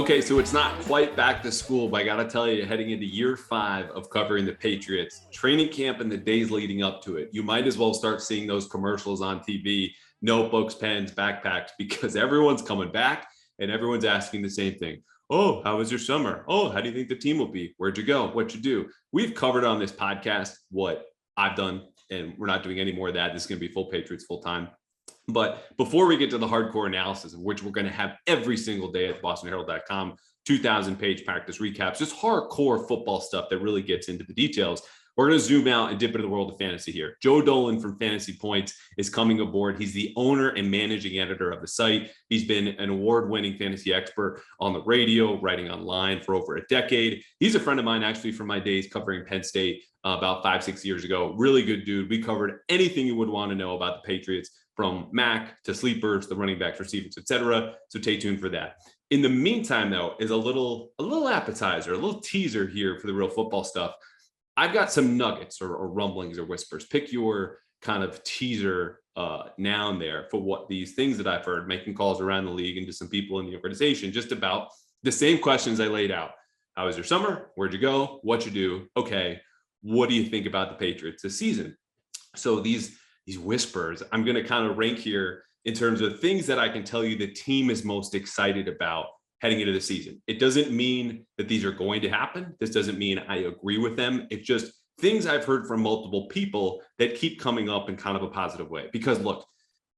Okay, so it's not quite back to school, but I got to tell you, heading into year 5 of covering the Patriots, training camp and the days leading up to it, you might as well start seeing those commercials on TV, notebooks, pens, backpacks, because everyone's coming back and everyone's asking the same thing. Oh, how was your summer? Oh, how do you think the team will be? Where'd you go? What'd you do? We've covered on this podcast what I've done, and we're not doing any more of that. This is going to be full Patriots full time. But before we get to the hardcore analysis, of which we're going to have every single day at bostonherald.com, 2,000-page practice recaps, just hardcore football stuff that really gets into the details, we're going to zoom out and dip into the world of fantasy here. Joe Dolan from Fantasy Points is coming aboard. He's the owner and managing editor of the site. He's been an award-winning fantasy expert on the radio, writing online for over a decade. He's a friend of mine, actually, from my days covering Penn State about 5-6 years ago. Really good dude. We covered anything you would want to know about the Patriots, from Mac to sleepers, the running backs, receivers, etc. So stay tuned for that. In the meantime, though, is a little appetizer, a little teaser here for the real football stuff. I've got some nuggets or rumblings or whispers. Pick your kind of teaser noun there for what these things that I've heard, making calls around the league and to some people in the organization, just about the same questions I laid out. How was your summer? Where'd you go? What'd you do? Okay, what do you think about the Patriots this season? So these whispers, I'm going to kind of rank here in terms of things that I can tell you the team is most excited about heading into the season. It doesn't mean that these are going to happen. This doesn't mean I agree with them. It's just things I've heard from multiple people that keep coming up in kind of a positive way. Because look,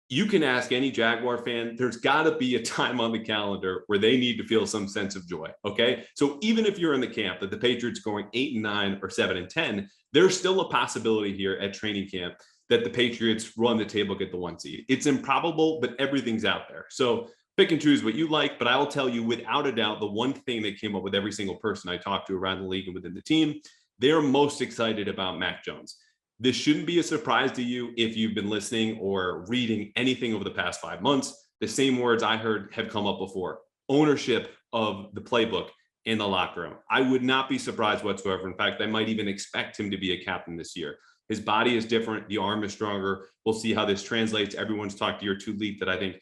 you can ask any Jaguar fan, there's got to be a time on the calendar where they need to feel some sense of joy. Okay. So even if you're in the camp that the Patriots going 8-9 or 7-10, there's still a possibility here at training camp that the Patriots run the table, get the 1 seed. It's improbable, but everything's out there. So pick and choose what you like, but I will tell you without a doubt, the one thing that came up with every single person I talked to around the league and within the team, they're most excited about Mac Jones. This shouldn't be a surprise to you if you've been listening or reading anything over the past 5 months. The same words I heard have come up before. Ownership of the playbook in the locker room. I would not be surprised whatsoever. In fact, I might even expect him to be a captain this year. His body is different. The arm is stronger. We'll see how this translates. Everyone's talked to year 2 leap that I think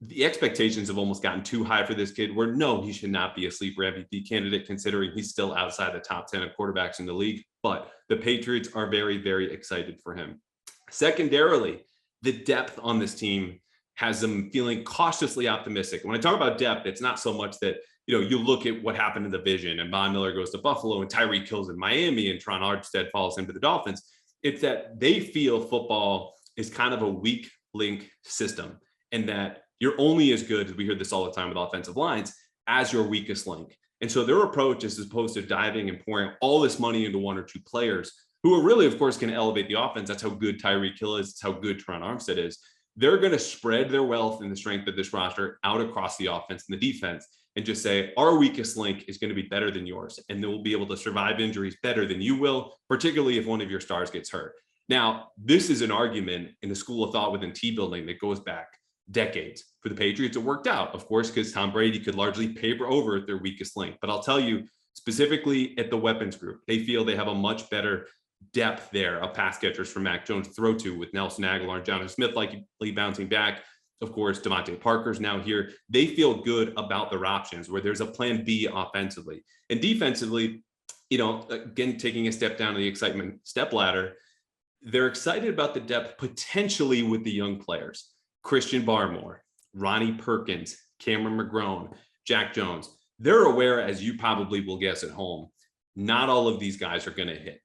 the expectations have almost gotten too high for this kid, where no, he should not be a sleeper MVP candidate, considering he's still outside the top 10 of quarterbacks in the league. But the Patriots are very, very excited for him. Secondarily, the depth on this team has them feeling cautiously optimistic. When I talk about depth, it's not so much that, you look at what happened in the division and Von Miller goes to Buffalo and Tyreek Hill's in Miami and Tron Armstead follows him to the Dolphins. It's that they feel football is kind of a weak link system, and that you're only as good, as we hear this all the time with offensive lines, as your weakest link. And so their approach is, as opposed to diving and pouring all this money into 1 or 2 players who are really, of course, going to elevate the offense. That's how good Tyreek Hill is. It's how good Tron Armstead is. They're going to spread their wealth and the strength of this roster out across the offense and the defense and just say, our weakest link is going to be better than yours. And they will be able to survive injuries better than you will, particularly if one of your stars gets hurt. Now, this is an argument in the school of thought within T-building that goes back decades. For the Patriots, it worked out, of course, because Tom Brady could largely paper over their weakest link. But I'll tell you, specifically at the weapons group, they feel they have a much better depth there of pass catchers for Mac Jones to throw to, with Nelson Aguilar and Jonathan Smith likely bouncing back. Of course, Devontae Parker's now here. They feel good about their options, where there's a plan B offensively. And defensively, again, taking a step down to the excitement step ladder, they're excited about the depth potentially with the young players. Christian Barmore, Ronnie Perkins, Cameron McGrone, Jack Jones. They're aware, as you probably will guess at home, not all of these guys are going to hit.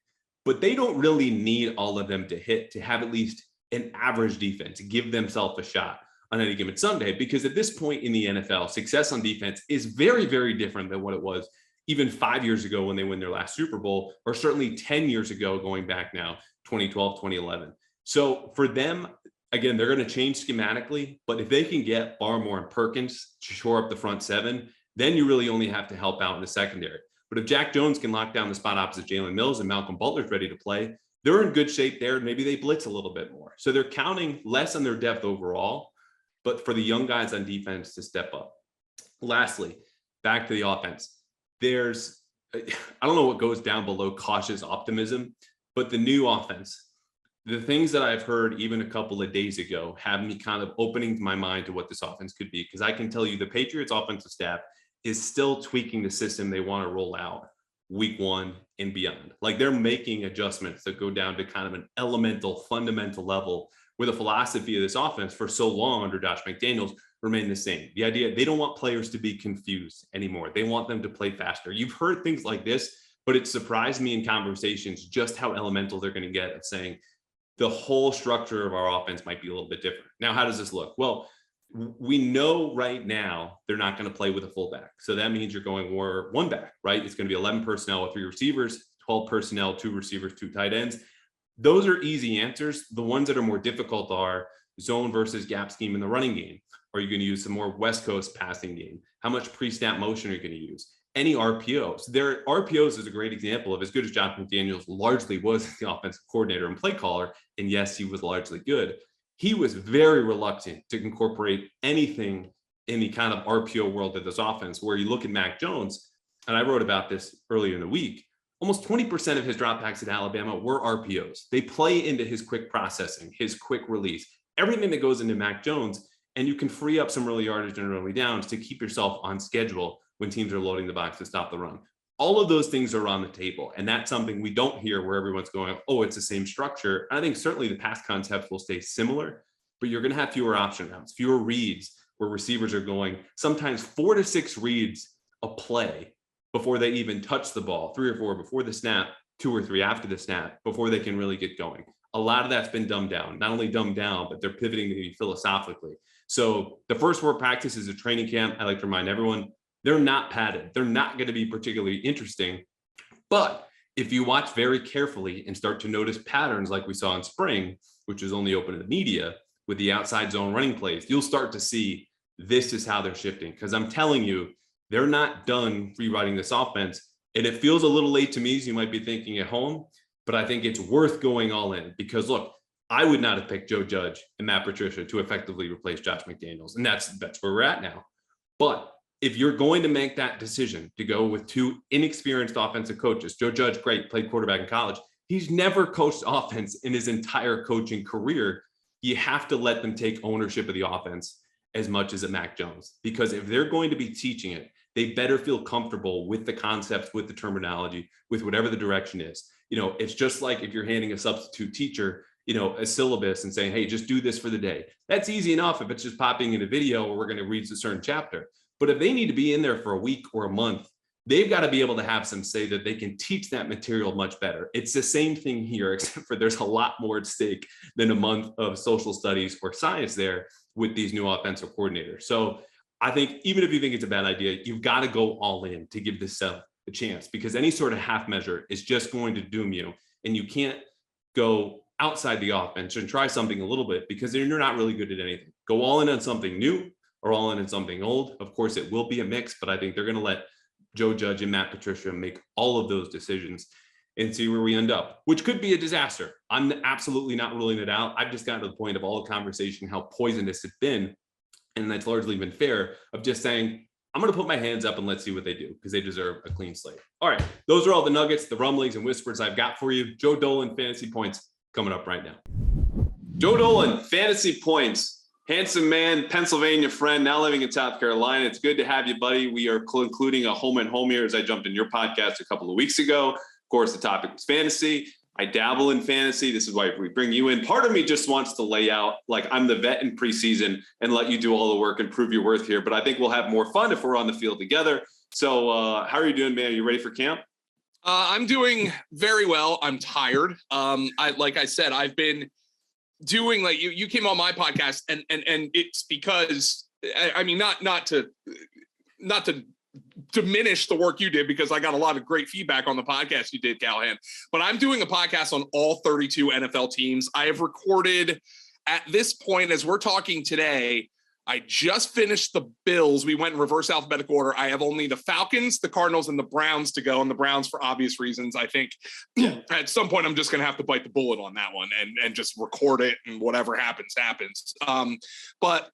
But they don't really need all of them to hit to have at least an average defense, give themselves a shot on any given Sunday. Because at this point in the NFL, success on defense is very, very different than what it was even 5 years ago when they win their last Super Bowl, or certainly 10 years ago, going back now, 2012, 2011. So for them, again, they're going to change schematically, but if they can get Barmore and Perkins to shore up the front 7, then you really only have to help out in the secondary. But if Jack Jones can lock down the spot opposite Jalen Mills and Malcolm Butler's ready to play, they're in good shape there. Maybe they blitz a little bit more. So they're counting less on their depth overall, but for the young guys on defense to step up. Lastly, back to the offense. I don't know what goes down below cautious optimism, but the new offense, the things that I've heard even a couple of days ago have me kind of opening my mind to what this offense could be. Because I can tell you the Patriots offensive staff is still tweaking the system they want to roll out week 1 and beyond. Like, they're making adjustments that go down to kind of an elemental, fundamental level, where the philosophy of this offense for so long under Josh McDaniels remained the same. The idea, they don't want players to be confused anymore. They want them to play faster. You've heard things like this, but it surprised me in conversations just how elemental they're going to get at saying the whole structure of our offense might be a little bit different. Now, how does this look? Well, we know right now they're not going to play with a fullback. So that means you're going more one back, right? It's going to be 11 personnel with 3 receivers, 12 personnel, 2 receivers, 2 tight ends. Those are easy answers. The ones that are more difficult are zone versus gap scheme in the running game. Are you going to use some more West Coast passing game? How much pre-snap motion are you going to use? Any RPOs? RPOs is a great example of, as good as Josh McDaniels largely was the offensive coordinator and play caller, and yes, he was largely good, he was very reluctant to incorporate anything in the kind of RPO world of this offense, where you look at Mac Jones, and I wrote about this earlier in the week, almost 20% of his dropbacks at Alabama were RPOs. They play into his quick processing, his quick release, everything that goes into Mac Jones, and you can free up some early yardage and early downs to keep yourself on schedule when teams are loading the box to stop the run. All of those things are on the table, and that's something we don't hear where everyone's going, oh, it's the same structure. I think certainly the pass concepts will stay similar, but you're going to have fewer option routes, fewer reads, where receivers are going sometimes 4 to 6 reads a play before they even touch the ball, 3 or 4 before the snap, 2 or 3 after the snap, before they can really get going. A lot of that's been dumbed down, not only dumbed down, but they're pivoting maybe philosophically. So the first 4 practices of training camp, I like to remind everyone, they're not padded. They're not going to be particularly interesting. But if you watch very carefully and start to notice patterns like we saw in spring, which is only open to the media with the outside zone running plays, you'll start to see this is how they're shifting. Because I'm telling you, they're not done rewriting this offense. And it feels a little late to me, as you might be thinking at home, but I think it's worth going all in, because look, I would not have picked Joe Judge and Matt Patricia to effectively replace Josh McDaniels. And that's where we're at now. But if you're going to make that decision to go with 2 inexperienced offensive coaches, Joe Judge, great, played quarterback in college. He's never coached offense in his entire coaching career. You have to let them take ownership of the offense as much as a Mac Jones, because if they're going to be teaching it, they better feel comfortable with the concepts, with the terminology, with whatever the direction is. You know, it's just like if you're handing a substitute teacher, you know, a syllabus and saying, hey, just do this for the day. That's easy enough if it's just popping in a video or we're going to read a certain chapter. But if they need to be in there for a week or a month, they've got to be able to have some say that they can teach that material much better. It's the same thing here, except for there's a lot more at stake than a month of social studies or science there with these new offensive coordinators. So I think even if you think it's a bad idea, you've got to go all in to give this stuff a chance, because any sort of half measure is just going to doom you. And you can't go outside the offense and try something a little bit, because then you're not really good at anything. Go all in on something new or all in on something old. Of course, it will be a mix, but I think they're going to let Joe Judge and Matt Patricia make all of those decisions and see where we end up, which could be a disaster. I'm absolutely not ruling it out. I've just gotten to the point of all the conversation, how poisonous it's been. And that's largely been fair, of just saying, I'm going to put my hands up and let's see what they do, because they deserve a clean slate. All right. Those are all the nuggets, the rumblings and whispers I've got for you. Joe Dolan fantasy points coming up right now. Joe Dolan, fantasy points. Handsome man, Pennsylvania friend, now living in South Carolina. It's good to have you, buddy. We are concluding a home and home here, as I jumped in your podcast a couple of weeks ago. Of course, the topic was fantasy. I dabble in fantasy. This is why we bring you in. Part of me just wants to lay out like I'm the vet in preseason and let you do all the work and prove your worth here. But I think we'll have more fun if we're on the field together. So how are you doing, man? Are you ready for camp? I'm doing very well. I'm tired. Like I said, I've been doing, like, you came on my podcast and it's because, I mean, not to diminish the work you did, because I got a lot of great feedback on the podcast you did, Callahan, but I'm doing a podcast on all 32 NFL teams. I have recorded, at this point, as we're talking today, I just finished the Bills. We went in reverse alphabetical order. I have only the Falcons, the Cardinals, and the Browns to go, and the Browns for obvious reasons. I think at some point I'm just going to have to bite the bullet on that one and just record it, and whatever happens, happens. But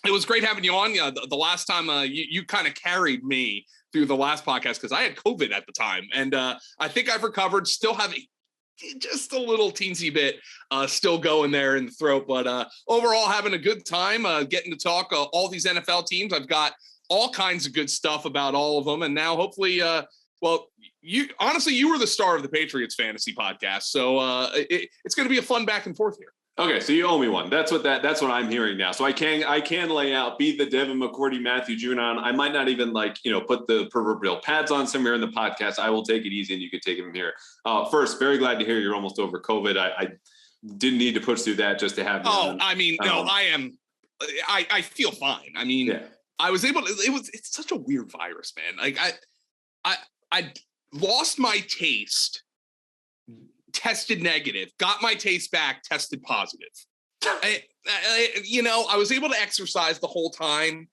it was great having you on. The last time you kind of carried me through the last podcast, because I had COVID at the time, and I think I've recovered, still have just a little teensy bit still going there in the throat, but overall having a good time getting to talk all these NFL teams. I've got all kinds of good stuff about all of them. And now hopefully, you were the star of the Patriots fantasy podcast. So it's going to be a fun back and forth here. Okay, so you owe me one. That's what I'm hearing now. So I can lay out, be the Devin McCourty, Matthew Junon. I might not even put the proverbial pads on somewhere in the podcast. I will take it easy and you can take it from here. First, very glad to hear you're almost over COVID. I didn't need to push through that just to have you on. I am. I feel fine. I mean, yeah. I was able to, it's such a weird virus, man. Like I lost my taste, tested negative, got my taste back, tested positive. I was able to exercise the whole time.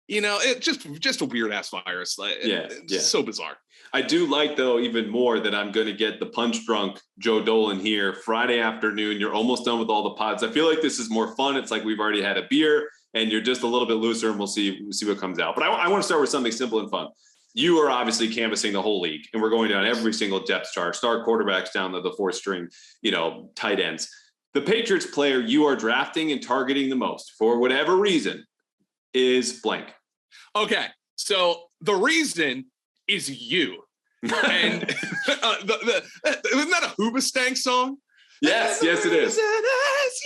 It's just a weird ass virus. It's so bizarre. I do like, though, even more that I'm going to get the punch drunk Joe Dolan here Friday afternoon. You're almost done with all the pods. I feel like this is more fun. It's like we've already had a beer and you're just a little bit looser, and we'll see what comes out. But I want to start with something simple and fun. You are obviously canvassing the whole league, and we're going down every single depth chart, start quarterbacks down to the fourth string, tight ends. The Patriots player you are drafting and targeting the most, for whatever reason, is blank. Okay, so the reason is you. And isn't that a Hoobastank song? Yes, it is.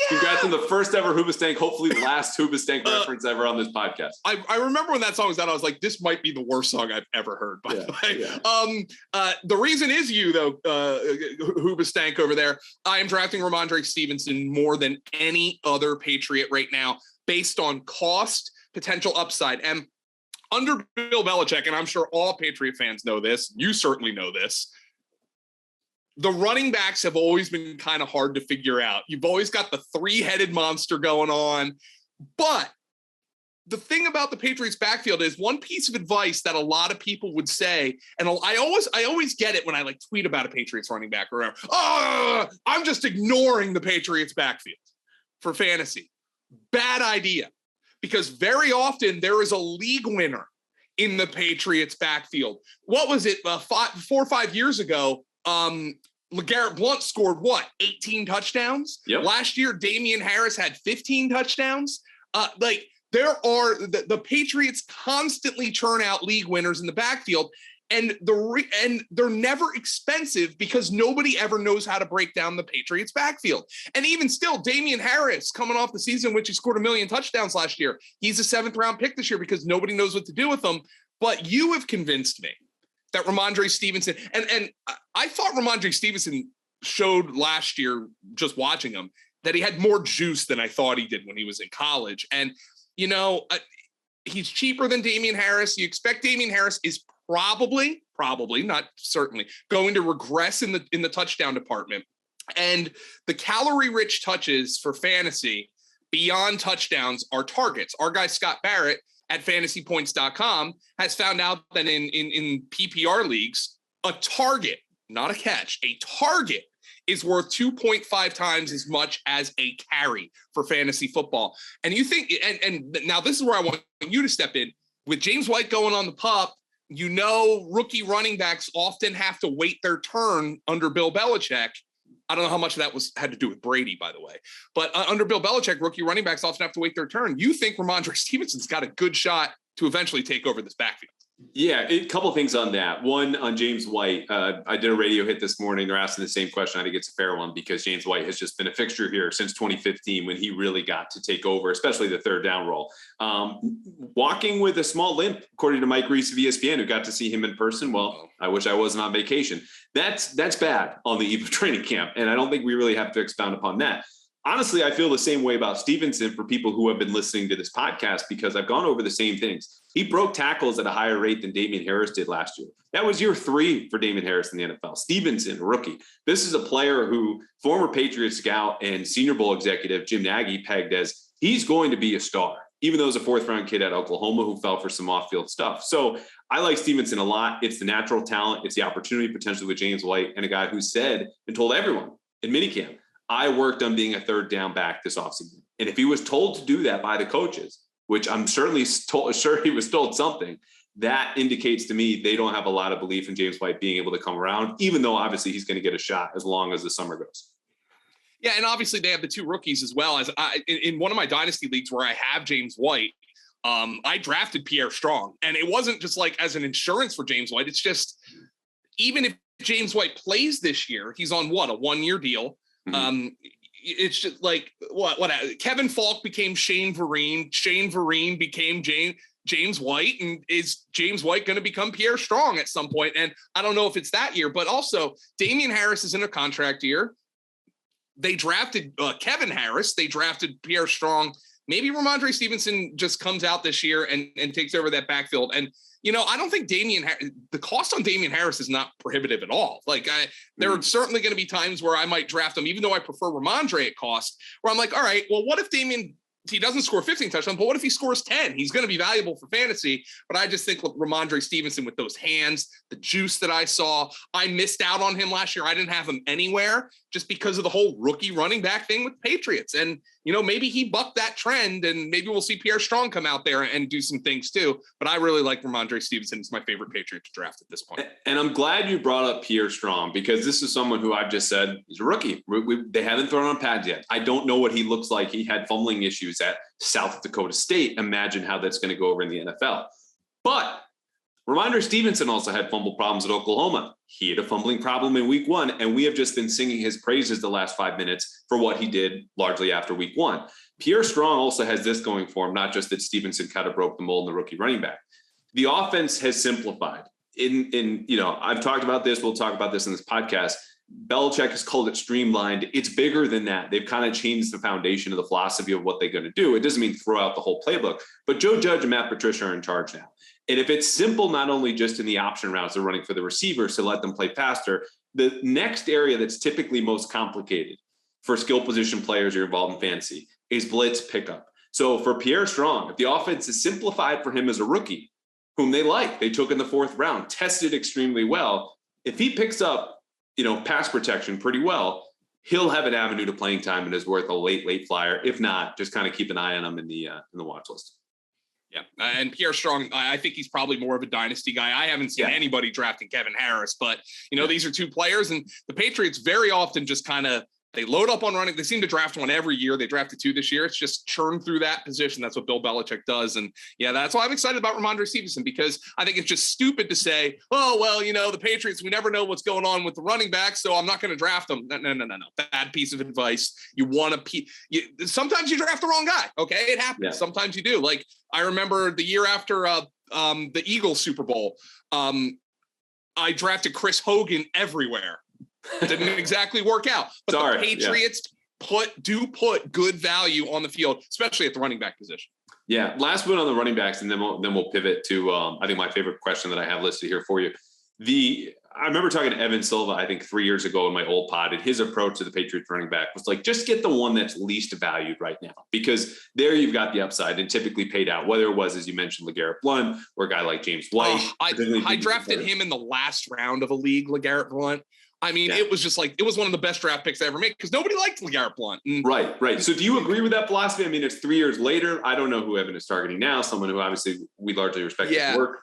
Congrats on the first ever Hoobastank, hopefully the last Hoobastank reference ever on this podcast. I remember when that song was out, I was like, this might be the worst song I've ever heard, by the way. Yeah. The reason is you, though, Hoobastank over there. I am drafting Rhamondre Stevenson more than any other Patriot right now, based on cost, potential upside. And under Bill Belichick, and I'm sure all Patriot fans know this, you certainly know this, the running backs have always been kind of hard to figure out. You've always got the three-headed monster going on. But the thing about the Patriots backfield is one piece of advice that a lot of people would say, and I always get it when I tweet about a Patriots running back or whatever. Oh, I'm just ignoring the Patriots backfield for fantasy. Bad idea. Because very often there is a league winner in the Patriots backfield. What was it? 4 or 5 years ago, LeGarrette Blount scored 18 touchdowns. Yep. Last year, Damien Harris had 15 touchdowns. The Patriots constantly churn out league winners in the backfield, and they're never expensive because nobody ever knows how to break down the Patriots backfield. And even still, Damien Harris, coming off the season in which he scored 1 million touchdowns last year, he's a 7th round pick this year because nobody knows what to do with him. But you have convinced me that Rhamondre Stevenson, and I thought Rhamondre Stevenson showed last year, just watching him, that he had more juice than I thought he did when he was in college. And, he's cheaper than Damien Harris. You expect Damien Harris is probably, not certainly, going to regress in the touchdown department. And the calorie-rich touches for fantasy beyond touchdowns are targets. Our guy Scott Barrett at fantasypoints.com has found out that in PPR leagues, a target, not a catch, a target is worth 2.5 times as much as a carry for fantasy football. And you think, and now this is where I want you to step in. With James White going on the pup, rookie running backs often have to wait their turn under Bill Belichick. I don't know how much of that had to do with Brady, by the way. But under Bill Belichick, rookie running backs often have to wait their turn. You think Rhamondre Stevenson's got a good shot to eventually take over this backfield? Yeah, a couple of things on that. One, on James White, I did a radio hit this morning. They're asking the same question. I think it's a fair one because James White has just been a fixture here since 2015 when he really got to take over, especially the third down role. Walking with a small limp, according to Mike Reese of ESPN, who got to see him in person. Well, I wish I wasn't on vacation. That's bad on the eve of training camp, and I don't think we really have to expound upon that. Honestly, I feel the same way about Stevenson for people who have been listening to this podcast because I've gone over the same things. He broke tackles at a higher rate than Damien Harris did last year. That was year 3 for Damien Harris in the NFL. Stevenson, rookie. This is a player who former Patriots scout and Senior Bowl executive Jim Nagy pegged as he's going to be a star, even though he's a 4th-round kid at Oklahoma who fell for some off-field stuff. So I like Stevenson a lot. It's the natural talent. It's the opportunity potentially with James White and a guy who said and told everyone in minicamp, I worked on being a third down back this offseason. And if he was told to do that by the coaches, which I'm certainly sure he was told something, that indicates to me they don't have a lot of belief in James White being able to come around, even though obviously he's going to get a shot as long as the summer goes. Yeah, and obviously they have the 2 rookies as well. As in one of my dynasty leagues where I have James White, I drafted Pierre Strong, and it wasn't just like as an insurance for James White. It's just, even if James White plays this year, he's on a 1-year deal. Mm-hmm. It's just like what Kevin Falk became Shane Vereen. Shane Vereen became James White, and is James White going to become Pierre Strong at some point? And I don't know if it's that year, but also Damien Harris is in a contract year. They drafted Kevin Harris. They drafted Pierre Strong. Maybe Rhamondre Stevenson just comes out this year and takes over that backfield. And, I don't think the cost on Damien Harris is not prohibitive at all. Like, there are certainly going to be times where I might draft him, even though I prefer Rhamondre at cost, where I'm like, all right, well, what if he doesn't score 15 touchdowns, but what if he scores 10? He's going to be valuable for fantasy. But I just think Rhamondre Stevenson, with those hands, the juice that I saw, I missed out on him last year. I didn't have him anywhere just because of the whole rookie running back thing with Patriots. And, maybe he bucked that trend, and maybe we'll see Pierre Strong come out there and do some things too. But I really like Rhamondre Stevenson. It's my favorite Patriot to draft at this point. And I'm glad you brought up Pierre Strong, because this is someone who I've just said he's a rookie. They haven't thrown on pads yet. I don't know what he looks like. He had fumbling issues at South Dakota State. Imagine how that's going to go over in the NFL. But Rhamondre Stevenson also had fumble problems at Oklahoma. He had a fumbling problem in week 1, and we have just been singing his praises the last 5 minutes for what he did largely after week 1. Pierre Strong also has this going for him, not just that Stevenson kind of broke the mold in the rookie running back. The offense has simplified. I've talked about this. We'll talk about this in this podcast. Belichick has called it streamlined. It's bigger than that. They've kind of changed the foundation of the philosophy of what they're going to do. It doesn't mean throw out the whole playbook, but Joe Judge and Matt Patricia are in charge now. And if it's simple, not only just in the option routes they're running for the receivers to let them play faster, the next area that's typically most complicated for skill position players who are involved in fantasy is blitz pickup. So for Pierre Strong, if the offense is simplified for him as a rookie, whom they took in the 4th round, tested extremely well, if he picks up, pass protection pretty well, he'll have an avenue to playing time and is worth a late flyer. If not, just kind of keep an eye on him in the watch list. Yeah. And Pierre Strong, I think he's probably more of a dynasty guy. I haven't seen anybody drafting Kevin Harris, but these are 2 players, and the Patriots very often just kind of, they load up on running. They seem to draft one every year. They drafted 2 this year. It's just churn through that position. That's what Bill Belichick does. And that's why I'm excited about Rhamondre Stevenson, because I think it's just stupid to say, oh, well, the Patriots, we never know what's going on with the running back, so I'm not going to draft them. No. Bad piece of advice. You want to, sometimes you draft the wrong guy. Okay. It happens. Yeah. Sometimes you do. Like, I remember the year after the Eagles Super Bowl, I drafted Chris Hogan everywhere. Didn't exactly work out, but the Patriots put good value on the field, especially at the running back position. Yeah. Last one on the running backs, and then we'll pivot to I think my favorite question that I have listed here for you. I remember talking to Evan Silva, I think 3 years ago in my old pod, and his approach to the Patriots running back was like, just get the one that's least valued right now, because there you've got the upside and typically paid out, whether it was, as you mentioned, LeGarrette Blount or a guy like James White. I drafted him in the last round of a league, LeGarrette Blount. I mean, It was just like, it was one of the best draft picks I ever made, because nobody liked LeGarrette Blount. Right. So do you agree with that philosophy? I mean, it's 3 years later. I don't know who Evan is targeting now, someone who obviously we largely respect his work.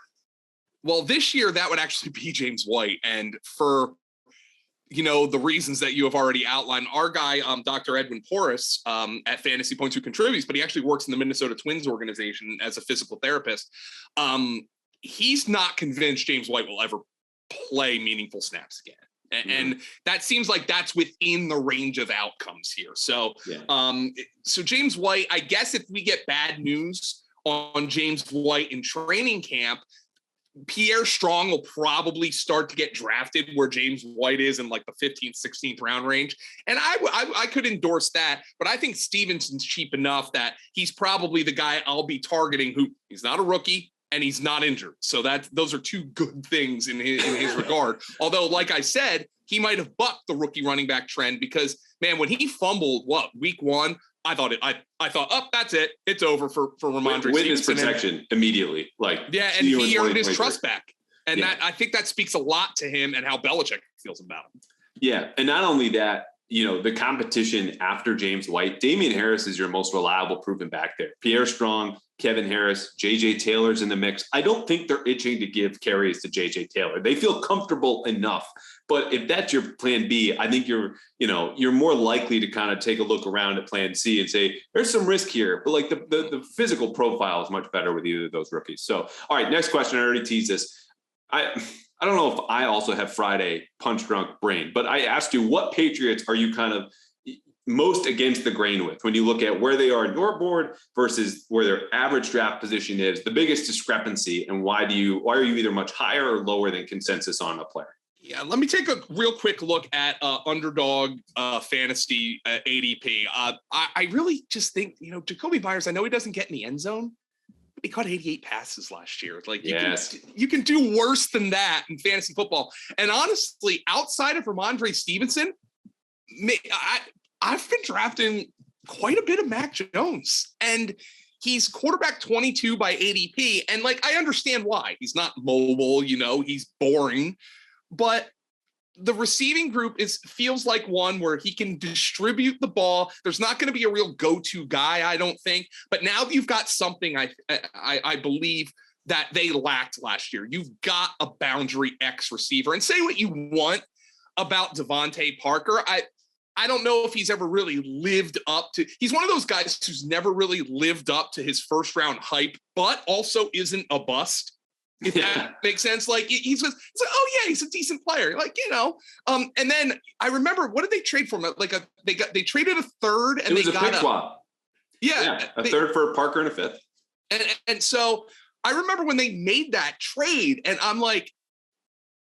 Well, this year that would actually be James White. And for, the reasons that you have already outlined, our guy, Dr. Edwin Porras at Fantasy Points, who contributes, but he actually works in the Minnesota Twins organization as a physical therapist. He's not convinced James White will ever play meaningful snaps again. And that seems like that's within the range of outcomes here. So, so James White, I guess if we get bad news on James White in training camp, Pierre Strong will probably start to get drafted where James White is in like the 15th, 16th round range. And I could endorse that, but I think Stevenson's cheap enough that he's probably the guy I'll be targeting, who he's not a rookie and he's not injured. So those are 2 good things in his regard. Although, like I said, he might have bucked the rookie running back trend, because, man, when he fumbled, week 1, I thought, oh, that's it. It's over for Rhamondre Stevenson. Witness protection immediately. And he earned his trust back. And that, I think that speaks a lot to him and how Belichick feels about him. Yeah. And not only that, the competition after James White, Damien Harris is your most reliable proven back there. Pierre Strong, Kevin Harris, JJ Taylor's in the mix. I don't think they're itching to give carries to JJ Taylor. They feel comfortable enough. But if that's your plan B, I think you're more likely to kind of take a look around at plan C and say, there's some risk here. But like the physical profile is much better with either of those rookies. So, all right, next question. I already teased this. I don't know if I also have Friday punch drunk brain, but I asked you, what Patriots are you kind of most against the grain with when you look at where they are in your board versus where their average draft position is, the biggest discrepancy, and why are you either much higher or lower than consensus on a player? Yeah, let me take a real quick look at underdog fantasy ADP. I really just think, Jacoby Myers, I know he doesn't get in the end zone. He caught 88 passes last year. Like, you can do worse than that in fantasy football. And honestly, outside of Rhamondre Stevenson, I've been drafting quite a bit of Mac Jones, and he's quarterback 22 by ADP. And like, I understand why. He's not mobile, he's boring, but the receiving group feels like one where he can distribute the ball. There's not going to be a real go-to guy, I don't think. But now that you've got something I believe that they lacked last year, you've got a boundary X receiver. And say what you want about Devontae Parker. I don't know if he's ever really lived up to – he's one of those guys who's never really lived up to his first-round hype, but also isn't a bust. If that makes sense. Like, he's like, oh yeah, he's a decent player. Like, and then I remember, what did they trade for him? Like they traded a third, and it was a pick swap. Yeah, a third for Parker and a fifth. And so I remember when they made that trade, and I'm like,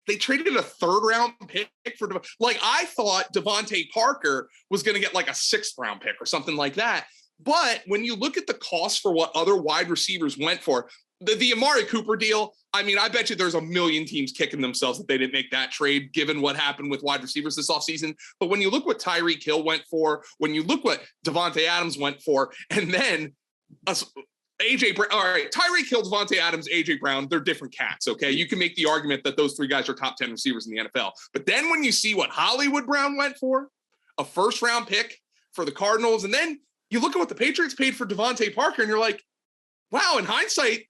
they traded a third round pick for, like, I thought Devontae Parker was going to get like a 6th round pick or something like that. But when you look at the cost for what other wide receivers went for, the Amari Cooper deal, I mean, I bet you there's a million teams kicking themselves that they didn't make that trade, given what happened with wide receivers this offseason. But when you look what Tyreek Hill went for, when you look what Devontae Adams went for, and then AJ Brown, all right, Tyreek Hill, Devontae Adams, AJ Brown, they're different cats, okay? You can make the argument that those 3 guys are top 10 receivers in the NFL. But then when you see what Hollywood Brown went for, a 1st-round pick for the Cardinals, and then you look at what the Patriots paid for Devontae Parker, and you're like, wow, in hindsight,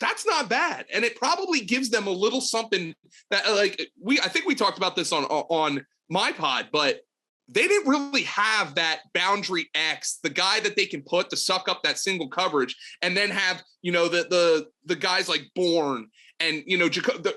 that's not bad. And it probably gives them a little something that, like, I think we talked about this on my pod, but they didn't really have that boundary X, the guy that they can put to suck up that single coverage, and then have, the guys like Bourne and,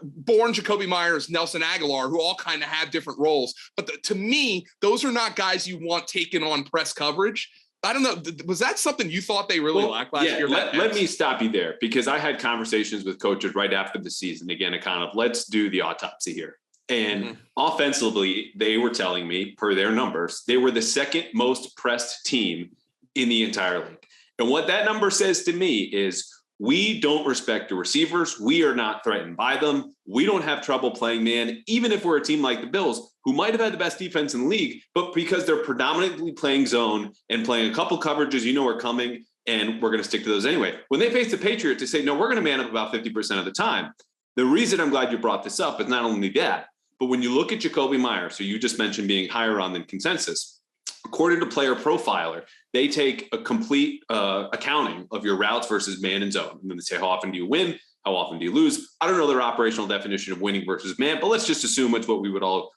Bourne, Jacoby Myers, Nelson Aguilar, who all kind of have different roles. But to me, those are not guys you want taking on press coverage. I don't know. Was that something you thought they really lacked last year? Let me stop you there, because I had conversations with coaches right after the season. Again, a kind of, let's do the autopsy here. And offensively, they were telling me, per their numbers, they were the 2nd most pressed team in the entire league. And what that number says to me is, we don't respect the receivers. We are not threatened by them. We don't have trouble playing man, even if we're a team like the Bills, who might have had the best defense in the league, but because they're predominantly playing zone and playing a couple coverages are coming, and we're going to stick to those anyway. When they face the Patriots, they say, no, we're going to man up about 50% of the time. The reason I'm glad you brought this up is not only that, but when you look at Jacoby Myers, who you just mentioned being higher on than consensus, according to Player Profiler, they take a complete accounting of your routes versus man and zone. And then they say, how often do you win? How often do you lose? I don't know their operational definition of winning versus man, but let's just assume it's what we would all,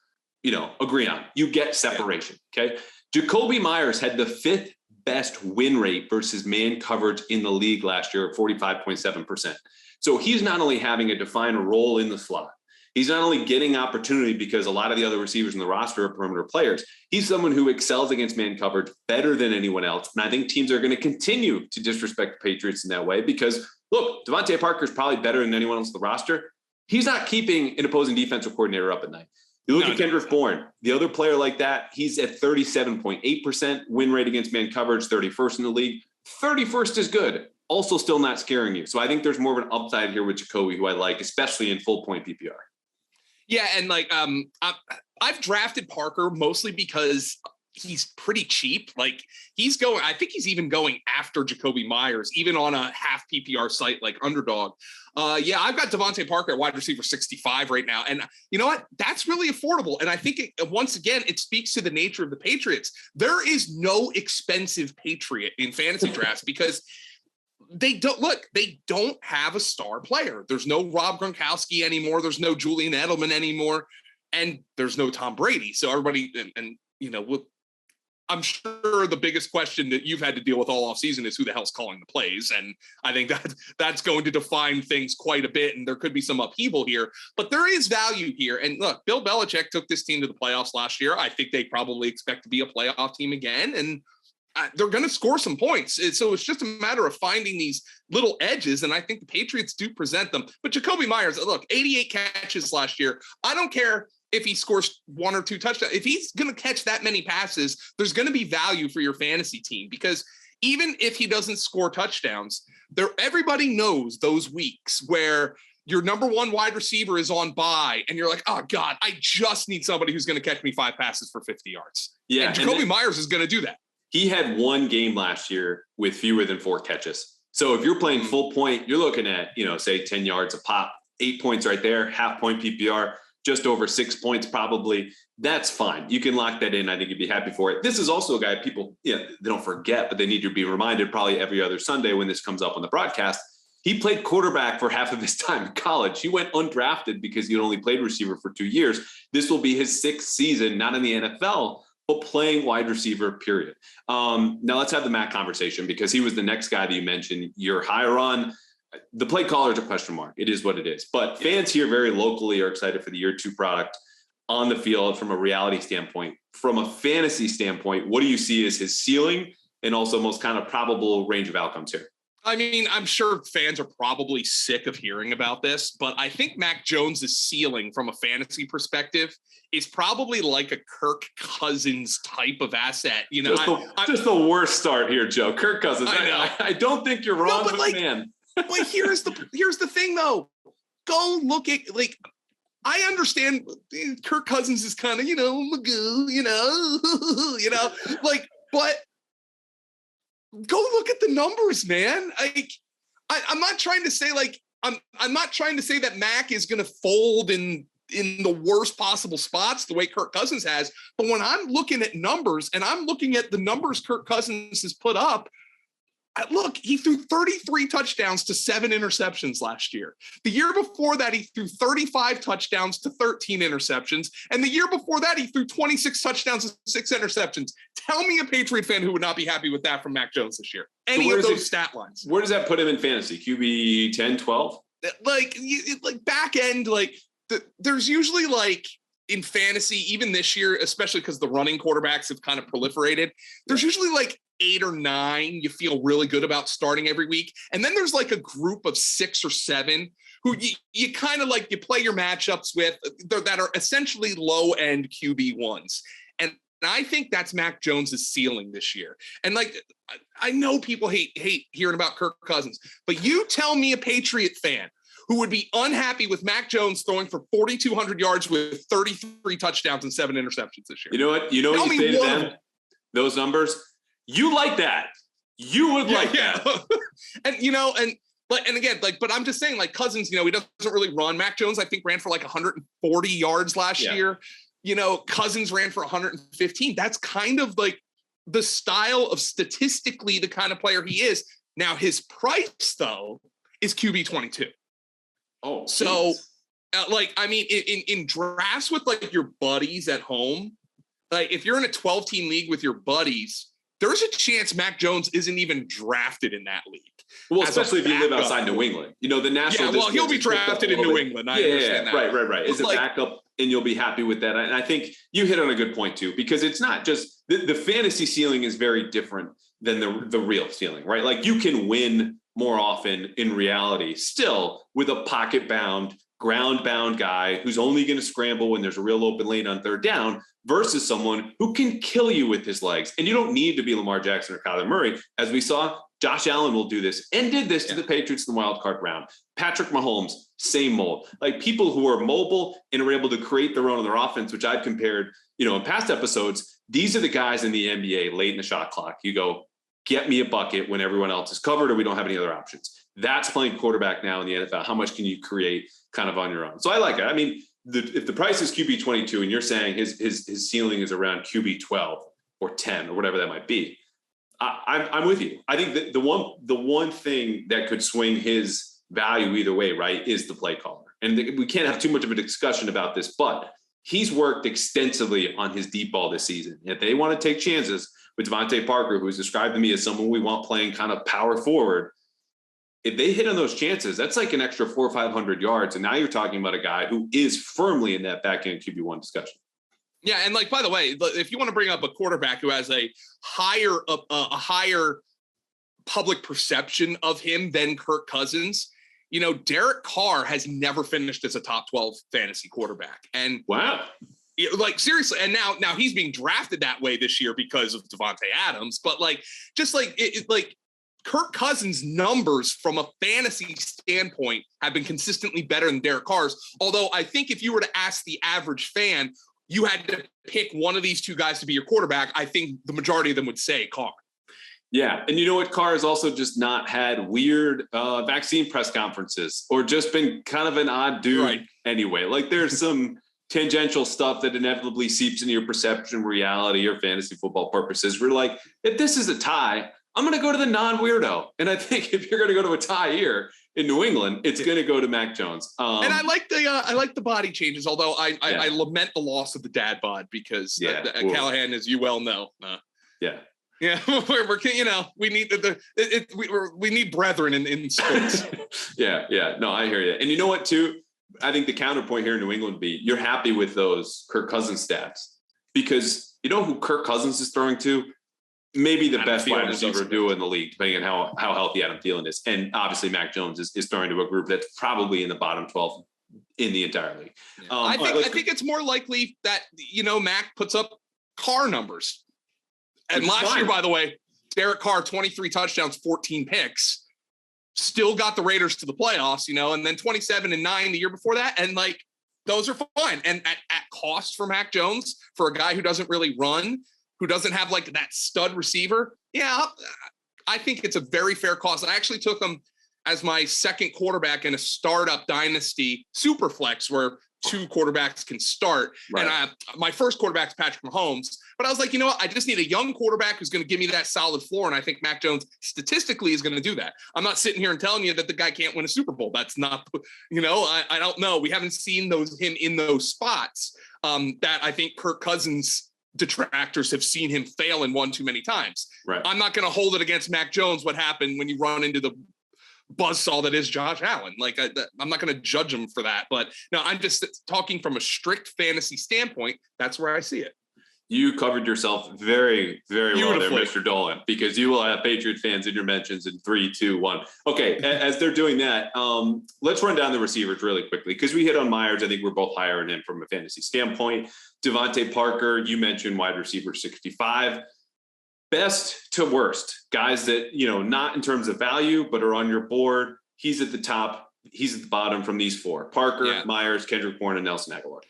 agree on. You get separation, okay? Jacoby Myers had the 5th best win rate versus man coverage in the league last year at 45.7%. So he's not only having a defined role in the slot, he's not only getting opportunity because a lot of the other receivers in the roster are perimeter players. He's someone who excels against man coverage better than anyone else. And I think teams are going to continue to disrespect the Patriots in that way because, look, Devontae Parker is probably better than anyone else on the roster. He's not keeping an opposing defensive coordinator up at night. You look at Kendrick Bourne, the other player like that, he's at 37.8% win rate against man coverage, 31st in the league. 31st is good. Also still not scaring you. So I think there's more of an upside here with Jacoby, who I like, especially in full point PPR. Yeah, and I've drafted Parker mostly because he's pretty cheap. Like I think he's even going after Jacoby Myers, even on a half PPR site like Underdog. I've got Devontae Parker at wide receiver 65 right now. And you know what? That's really affordable. And I think once again, it speaks to the nature of the Patriots. There is no expensive Patriot in fantasy drafts because they don't have a star player. There's no Rob Gronkowski anymore. There's no Julian Edelman anymore. And there's no Tom Brady. So everybody, I'm sure the biggest question that you've had to deal with all offseason is who the hell's calling the plays. And I think that's going to define things quite a bit. And there could be some upheaval here, but there is value here. And look, Bill Belichick took this team to the playoffs last year. I think they probably expect to be a playoff team again. And they're going to score some points. So it's just a matter of finding these little edges. And I think the Patriots do present them. But Jacoby Myers, look, 88 catches last year. I don't care if he scores 1 or 2 touchdowns. If he's going to catch that many passes, there's going to be value for your fantasy team, because even if he doesn't score touchdowns, everybody knows those weeks where your number one wide receiver is on bye and you're like, oh God, I just need somebody who's going to catch me 5 passes for 50 yards. Yeah. And Jacoby Myers is going to do that. He had 1 game last year with fewer than 4 catches. So if you're playing full point, you're looking at, say 10 yards a pop, 8 points right there, half point PPR, just over 6 points probably. That's fine. You can lock that in. I think you'd be happy for it. This is also a guy people, they don't forget, but they need to be reminded probably every other Sunday when this comes up on the broadcast. He played quarterback for half of his time in college. He went undrafted because he only played receiver for 2 years. This will be his 6th season, not in the NFL, but playing wide receiver, period. Now let's have the Mac conversation, because he was the next guy that you mentioned you're higher on. The play caller is a question mark. It is what it is. But fans here very locally are excited for the year 2 product on the field from a reality standpoint. From a fantasy standpoint, what do you see as his ceiling and also most kind of probable range of outcomes here? I mean, I'm sure fans are probably sick of hearing about this, but I think Mac Jones' ceiling from a fantasy perspective is probably like a Kirk Cousins type of asset. Just the worst start here, Joe. Kirk Cousins. I don't think you're wrong, but man. But here's the thing, though. Go look at, I understand Kirk Cousins is kind of, Magoo, but go look at the numbers, man. I'm not trying to say I'm not trying to say that Mac is going to fold in the worst possible spots the way Kirk Cousins has. But when I'm looking at numbers and I'm looking at the numbers Kirk Cousins has put up, look, he threw 33 touchdowns to 7 interceptions last year. The year before that, he threw 35 touchdowns to 13 interceptions. And the year before that, he threw 26 touchdowns to 6 interceptions. Tell me a Patriot fan who would not be happy with that from Mac Jones this year. Any of those stat lines. Where does that put him in fantasy? QB 10, 12? Back end, there's usually in fantasy, even this year, especially because the running quarterbacks have kind of proliferated, there's usually 8 or 9 you feel really good about starting every week. And then there's a group of 6 or 7 who you kind of you play your matchups with that are essentially low end QB1s. And I think that's Mac Jones' ceiling this year. And I know people hate hearing about Kirk Cousins, but you tell me a Patriot fan who would be unhappy with Mac Jones throwing for 4,200 yards with 33 touchdowns and 7 interceptions this year. You know what you say to them? Those numbers. You like that. You would like that. And again, but I'm just saying, Cousins, he doesn't really run. Mac Jones, I think, ran for 140 yards last year. Cousins ran for 115. That's kind of the style of statistically the kind of player he is. Now, his price, though, is QB 22. Oh, so, in drafts with your buddies at home, if you're in a 12-team league with your buddies, there's a chance Mac Jones isn't even drafted in that league. Well, especially if you live outside New England. The national. Yeah, well, he'll be drafted in New England. I understand that. Right. It's a backup, and you'll be happy with that. And I think you hit on a good point, too, because it's not just the fantasy ceiling is very different than the real ceiling, right? You can win more often in reality still with a pocket-bound, ground-bound guy who's only going to scramble when there's a real open lane on 3rd down, versus someone who can kill you with his legs. And you don't need to be Lamar Jackson or Kyler Murray. As we saw, Josh Allen will do this and did this to the Patriots in the wild card round. Patrick Mahomes, same mold. People who are mobile and are able to create their own on their offense, which I've compared, in past episodes. these are the guys in the NBA late in the shot clock. You go, get me a bucket when everyone else is covered or we don't have any other options. That's playing quarterback now in the NFL. How much can you create kind of on your own? So I like it. I mean, if the price is QB 22 and you're saying his ceiling is around QB 12 or 10 or whatever that might be, I'm with you. I think that the one thing that could swing his value either way, right, is the play caller. And we can't have too much of a discussion about this, but he's worked extensively on his deep ball this season. If they want to take chances with Devontae Parker, who's described to me as someone we want playing kind of power forward, if they hit on those chances, that's like an extra 400 or 500 yards. And now you're talking about a guy who is firmly in that back end QB1 discussion. Yeah. And like, by the way, if you want to bring up a quarterback who has a higher public perception of him than Kirk Cousins, you know, Derek Carr has never finished as a top 12 fantasy quarterback. And wow. Like, seriously. And now he's being drafted that way this year because of Devontae Adams. But like, just like like Kirk Cousins' numbers from a fantasy standpoint have been consistently better than Derek Carr's. Although I think if you were to ask the average fan, you had to pick one of these two guys to be your quarterback, I think the majority of them would say Carr. Yeah. And you know what? Carr has also just not had weird vaccine press conferences or just been kind of an odd dude anyway. Like there's some tangential stuff that inevitably seeps into your perception, reality, or fantasy football purposes. We're like, if this is a tie, I'm going to go to the non-weirdo. And I think if you're going to go to a tie here in New England, it's going to go to Mac Jones. And I like the body changes, although I lament the loss of the dad bod because Callahan, as you well know. Yeah, we're you know, we need we need brethren in sports. yeah. No, I hear you. And you know what, too? I think the counterpoint here in New England would be you're happy with those Kirk Cousins stats because you know who Kirk Cousins is throwing to? Maybe the best wide receiver duo in the league, depending on how healthy Adam Thielen is. And obviously Mac Jones is throwing to a group that's probably in the bottom 12 in the entire league. Yeah. I think it's more likely that, you know, Mac puts up Carr numbers. And last year, by the way, Derek Carr, 23 touchdowns, 14 picks, still got the Raiders to the playoffs, you know, and then 27-9 the year before that. And like, those are fine. And at cost for Mac Jones, for a guy who doesn't really run, who doesn't have like that stud receiver. Yeah, I think it's a very fair cost. I actually took him as my second quarterback in a startup dynasty super flex where two quarterbacks can start. Right. And my first quarterback's Patrick Mahomes, but I was like, you know what? I just need a young quarterback who's going to give me that solid floor. And I think Mac Jones statistically is going to do that. I'm not sitting here and telling you that the guy can't win a Super Bowl. That's not, you know, I don't know. We haven't seen him in those spots that I think Kirk Cousins detractors have seen him fail in one too many times. Right. I'm not going to hold it against Mac Jones what happened when you run into the buzzsaw that is Josh Allen. Like I'm not going to judge him for that. But no, I'm just talking from a strict fantasy standpoint. That's where I see it. You covered yourself very, very well there, Mr. Dolan, because you will have Patriot fans in your mentions in 3, 2, 1. Okay, as they're doing that, let's run down the receivers really quickly because we hit on Myers. I think we're both higher in him from a fantasy standpoint. Devontae Parker, you mentioned wide receiver 65. Best to worst, guys that, you know, not in terms of value, but are on your board. He's at the top. He's at the bottom from these four. Parker, Myers, Kendrick Bourne, and Nelson Aguilar.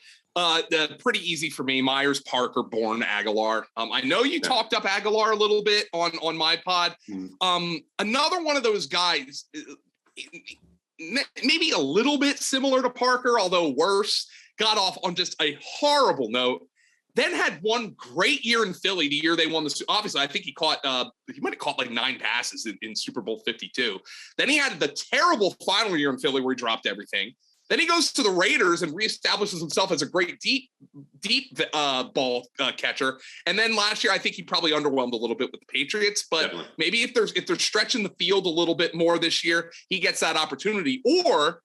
Pretty easy for me. Myers, Parker, Bourne, Aguilar. I know you talked up Aguilar a little bit on my pod. Another one of those guys, maybe a little bit similar to Parker, although worse, got off on just a horrible note. Then had one great year in Philly the year they won the. Obviously, I think he might have caught like 9 passes in Super Bowl 52. Then he had the terrible final year in Philly where he dropped everything. Then he goes to the Raiders and reestablishes himself as a great deep ball catcher. And then last year, I think he probably underwhelmed a little bit with the Patriots. But definitely. Maybe if they're stretching the field a little bit more this year, he gets that opportunity. Or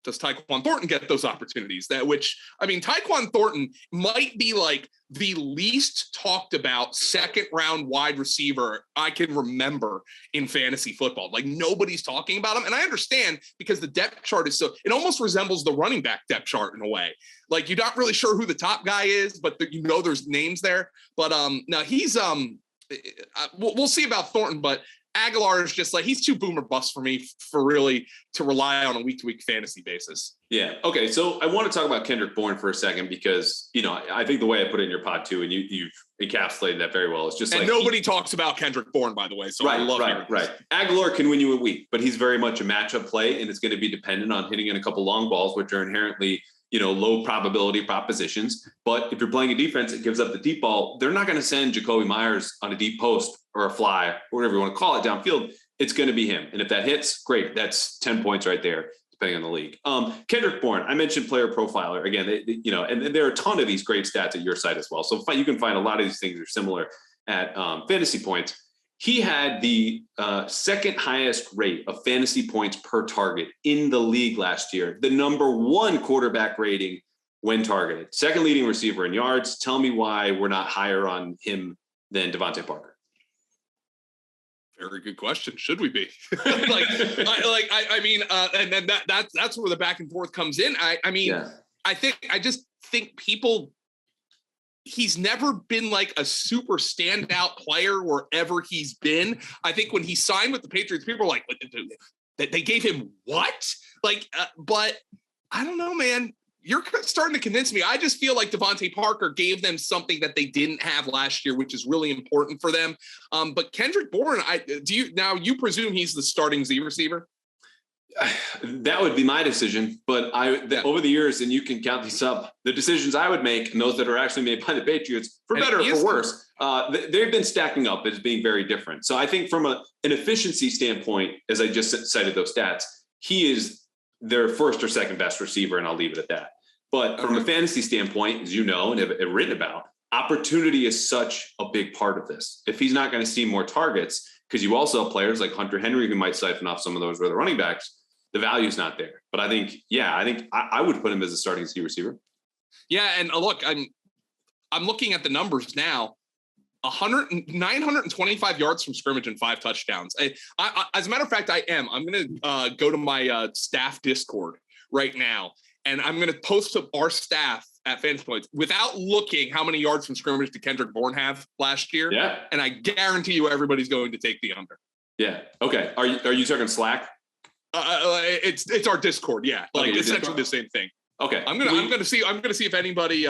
does Tyquan Thornton get those opportunities? Tyquan Thornton might be like the least talked about second round wide receiver I can remember in fantasy football. Like nobody's talking about him. And I understand because the depth chart is it almost resembles the running back depth chart in a way. Like you're not really sure who the top guy is, but you know, there's names there. But now he's, we'll see about Thornton, but Aguilar is just like, he's too boomer bust for me for really to rely on a week-to-week fantasy basis. Yeah. Okay. So I want to talk about Kendrick Bourne for a second because, I think the way I put it in your pod too, and you've encapsulated that very well. It's just and nobody talks about Kendrick Bourne, by the way. So I love hearing this. Aguilar can win you a week, but he's very much a matchup play, and it's going to be dependent on hitting in a couple long balls, which are inherently, low probability propositions. But if you're playing a defense that gives up the deep ball, they're not going to send Jacoby Myers on a deep post or a fly, or whatever you want to call it, downfield. It's going to be him. And if that hits, great. That's 10 points right there, depending on the league. Kendrick Bourne, I mentioned Player Profiler. Again, and there are a ton of these great stats at your site as well. So you can find a lot of these things are similar at Fantasy Points. He had the second highest rate of fantasy points per target in the league last year. The number one quarterback rating when targeted. Second leading receiver in yards. Tell me why we're not higher on him than Devontae Parker. Very good question. Should we be? And then that's where the back and forth comes in. I just think people. He's never been like a super standout player wherever he's been. I think when he signed with the Patriots, people were like, they gave him what? But I don't know, man. You're starting to convince me. I just feel like Devontae Parker gave them something that they didn't have last year, which is really important for them. But Kendrick Bourne, you presume he's the starting Z receiver? That would be my decision, but over the years, and you can count these up, the decisions I would make and those that are actually made by the Patriots, for better or for worse, they've been stacking up as being very different. So I think from an efficiency standpoint, as I just cited those stats, he is their first or second best receiver, and I'll leave it at that. But from a fantasy standpoint, as you know and have written about, opportunity is such a big part of this. If he's not going to see more targets, because you also have players like Hunter Henry who might siphon off some of those with the running backs, the value's not there. But I think I would put him as a starting Z receiver. Yeah, and look, I'm looking at the numbers now. 925 yards from scrimmage and 5 touchdowns. I as a matter of fact, I'm going to go to my staff Discord right now, and I'm going to post to our staff at Fantasy Points without looking how many yards from scrimmage did Kendrick Bourne have last year. Yeah, and I guarantee you everybody's going to take the under. Yeah. Okay. Are you talking Slack? It's our Discord. Yeah, essentially the same thing. Okay. I'm gonna see if anybody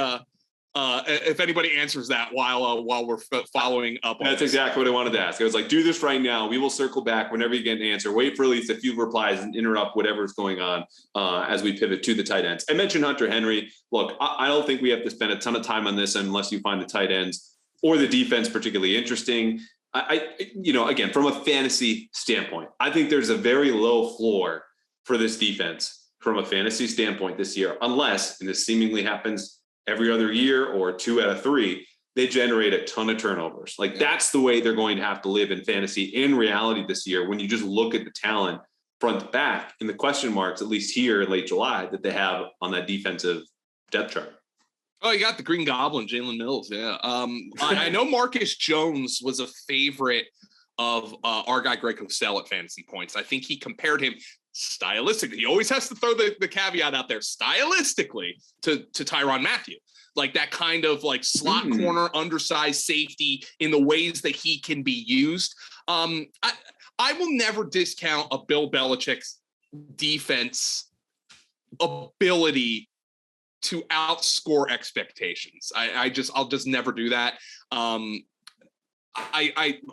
answers that while we're following up. That's exactly what I wanted to ask. I was like, do this right now. We will circle back whenever you get an answer. Wait for at least a few replies and interrupt whatever's going on as we pivot to the tight ends. I mentioned Hunter Henry. Look, I don't think we have to spend a ton of time on this unless you find the tight ends or the defense particularly interesting. Again, from a fantasy standpoint, I think there's a very low floor for this defense from a fantasy standpoint this year, unless, and this seemingly happens every other year or 2 out of 3, they generate a ton of turnovers. That's the way they're going to have to live in fantasy in reality this year when you just look at the talent front to back and the question marks, at least here in late July, that they have on that defensive depth chart. Oh, you got the Green Goblin, Jalen Mills. Yeah. I know Marcus Jones was a favorite of our guy, Greg Cosell at Fantasy Points. I think he compared him stylistically. He always has to throw the caveat out there, stylistically, to Tyrann Mathieu. Like that kind of slot corner, undersized safety in the ways that he can be used. I will never discount a Bill Belichick's defense ability to outscore expectations. I'll just never do that. I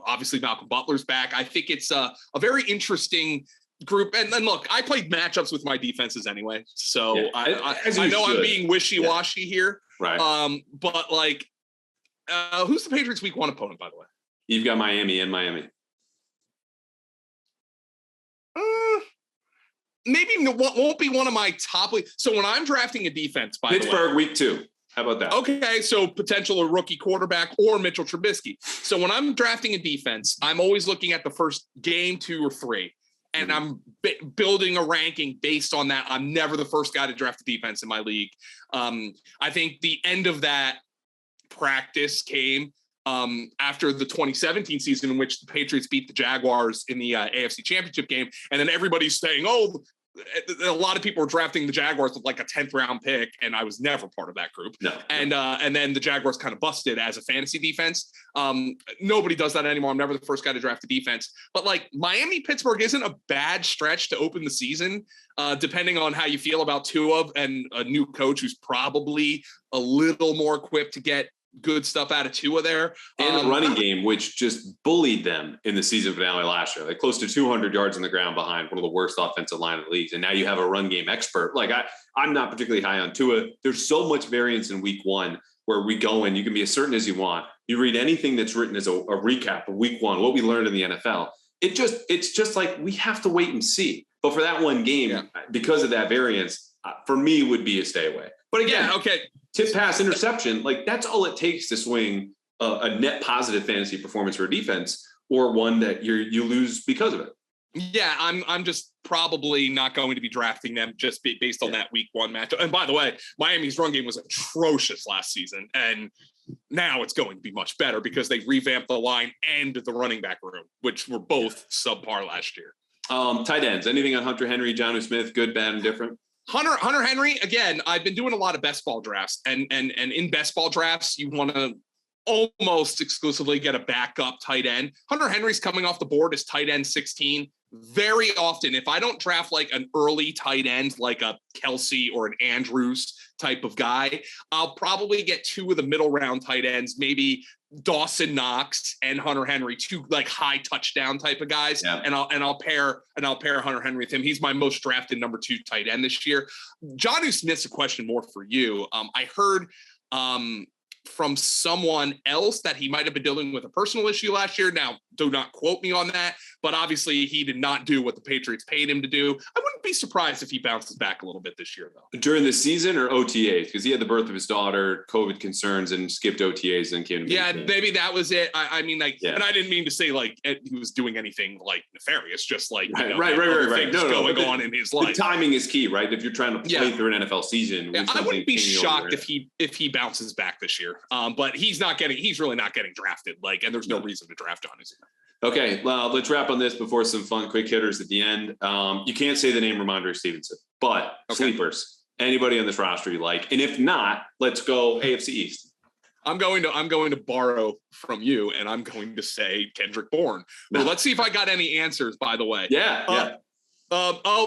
obviously Malcolm Butler's back. I think it's a very interesting group. And then look, I played matchups with my defenses anyway. So yeah, I know I'm being wishy-washy here. Right. But who's the Patriots week 1 opponent, by the way? You've got Miami and Miami. Maybe won't be one of my top. So when I'm drafting a defense, by Pittsburgh the way, week 2. How about that? Okay, so potential a rookie quarterback or Mitchell Trubisky. So when I'm drafting a defense, I'm always looking at the first game, 2 or 3, and I'm building a ranking based on that. I'm never the first guy to draft a defense in my league. I think the end of that practice came after the 2017 season in which the Patriots beat the Jaguars in the AFC Championship game. And then everybody's saying, oh, a lot of people were drafting the Jaguars with like a 10th round pick, and I was never part of that group. No. And then the Jaguars kind of busted as a fantasy defense. Nobody does that anymore. I'm never the first guy to draft a defense, but like Miami-Pittsburgh isn't a bad stretch to open the season, depending on how you feel about Tua and a new coach who's probably a little more equipped to get good stuff out of Tua there. And the running game, which just bullied them in the season finale last year, like close to 200 yards on the ground behind one of the worst offensive line in the league. And now you have a run game expert. Like I'm not particularly high on Tua. There's so much variance in week one where we go in, you can be as certain as you want. You read anything that's written as a recap of week one, what we learned in the NFL. It's just like, we have to wait and see. But for that one game, because of that variance, for me would be a stay away. But again, tip, pass, interception, like that's all it takes to swing a net positive fantasy performance for a defense, or one that you lose because of it. Yeah, I'm just probably not going to be drafting them just based on that week one matchup. And by the way, Miami's run game was atrocious last season, and now it's going to be much better because they revamped the line and the running back room, which were both subpar last year. Tight ends, anything on Hunter Henry, Jonnu Smith, good, bad, and different? Hunter Henry, again, I've been doing a lot of best ball drafts, and in best ball drafts, you want to almost exclusively get a backup tight end. Hunter Henry's coming off the board as tight end 16. Very often, if I don't draft like an early tight end, like a Kelsey or an Andrews type of guy, I'll probably get two of the middle round tight ends, maybe Dawson Knox and Hunter Henry, two like high touchdown type of guys. Yeah. And I'll pair Hunter Henry with him. He's my most drafted number 2 tight end this year. Jonnu Smith's a question more for you. I heard from someone else that he might have been dealing with a personal issue last year. Now, do not quote me on that, but obviously he did not do what the Patriots paid him to do. I wouldn't be surprised if he bounces back a little bit this year, though. During the season or OTAs? Because he had the birth of his daughter, COVID concerns, and skipped OTAs and came to maybe that was it. I mean, like, and I didn't mean to say like he was doing anything like nefarious, just like right. Going on in his life. The timing is key, right? If you're trying to play through an NFL season, I wouldn't be shocked if he bounces back this year. But he's really not getting drafted. Like, and there's no reason to draft on his. Okay, well, let's wrap on this before some fun quick hitters at the end. You can't say the name Rhamondre Stevenson, but sleepers. Anybody on this roster you like? And if not, let's go AFC East. I'm going to borrow from you, and I'm going to say Kendrick Bourne. Well, let's see if I got any answers, by the way. Yeah.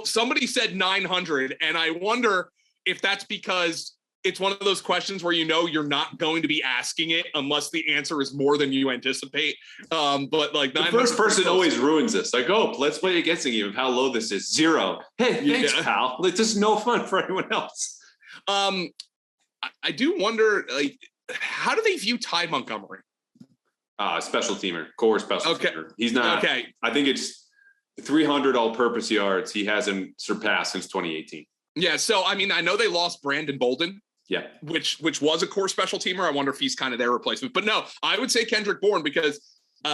Somebody said 900, and I wonder if that's because it's one of those questions where you're not going to be asking it unless the answer is more than you anticipate. But like the first person always ruins this. Like, let's play a guessing game of how low this is. 0. Hey, thanks, pal. It's just no fun for anyone else. I do wonder, like, how do they view Ty Montgomery? Special teamer, core special teamer. He's not. Okay. I think it's 300 all-purpose yards. He hasn't surpassed since 2018. Yeah. So I mean, I know they lost Brandon Bolden. Yeah, which was a core special teamer. I wonder if he's kind of their replacement. But no, I would say Kendrick Bourne because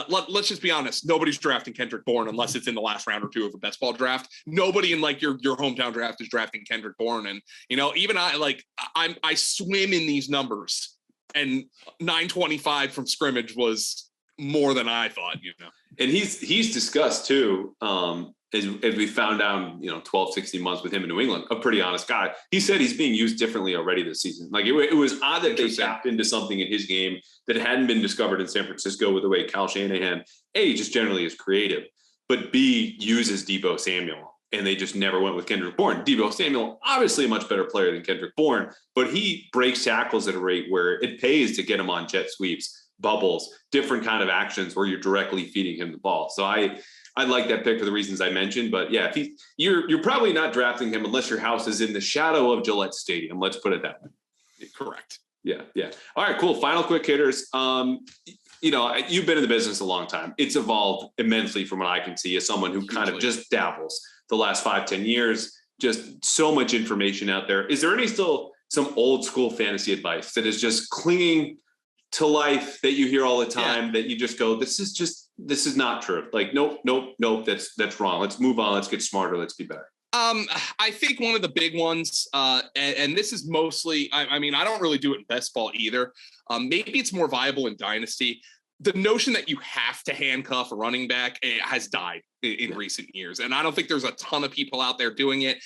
let's just be honest. Nobody's drafting Kendrick Bourne unless it's in the last round or 2 of a best ball draft. Nobody in like your hometown draft is drafting Kendrick Bourne. And even I swim in these numbers, and 925 from scrimmage was more than I thought. And he's discussed too. As we found out, 12, 16 months with him in New England, a pretty honest guy. He said he's being used differently already this season. Like it was odd that they tapped into something in his game that hadn't been discovered in San Francisco with the way Kyle Shanahan, A, just generally is creative, but B, uses Deebo Samuel. And they just never went with Kendrick Bourne. Deebo Samuel, obviously a much better player than Kendrick Bourne, but he breaks tackles at a rate where it pays to get him on jet sweeps, bubbles, different kind of actions where you're directly feeding him the ball. So I like that pick for the reasons I mentioned, but yeah, if you're probably not drafting him unless your house is in the shadow of Gillette Stadium. Let's put it that way. Correct. Yeah. All right, cool. Final quick hitters. You've been in the business a long time. It's evolved immensely from what I can see as someone who kind of just dabbles the last 5-10 years. Just so much information out there. Is there still some old school fantasy advice that is just clinging to life that you hear all the time that you just go, this is not true. Like, nope. That's wrong. Let's move on. Let's get smarter. Let's be better. I think one of the big ones, and this is mostly, I mean, I don't really do it in best ball either. Maybe it's more viable in dynasty. the notion that you have to handcuff a running back has died in recent years. And I don't think there's a ton of people out there doing it,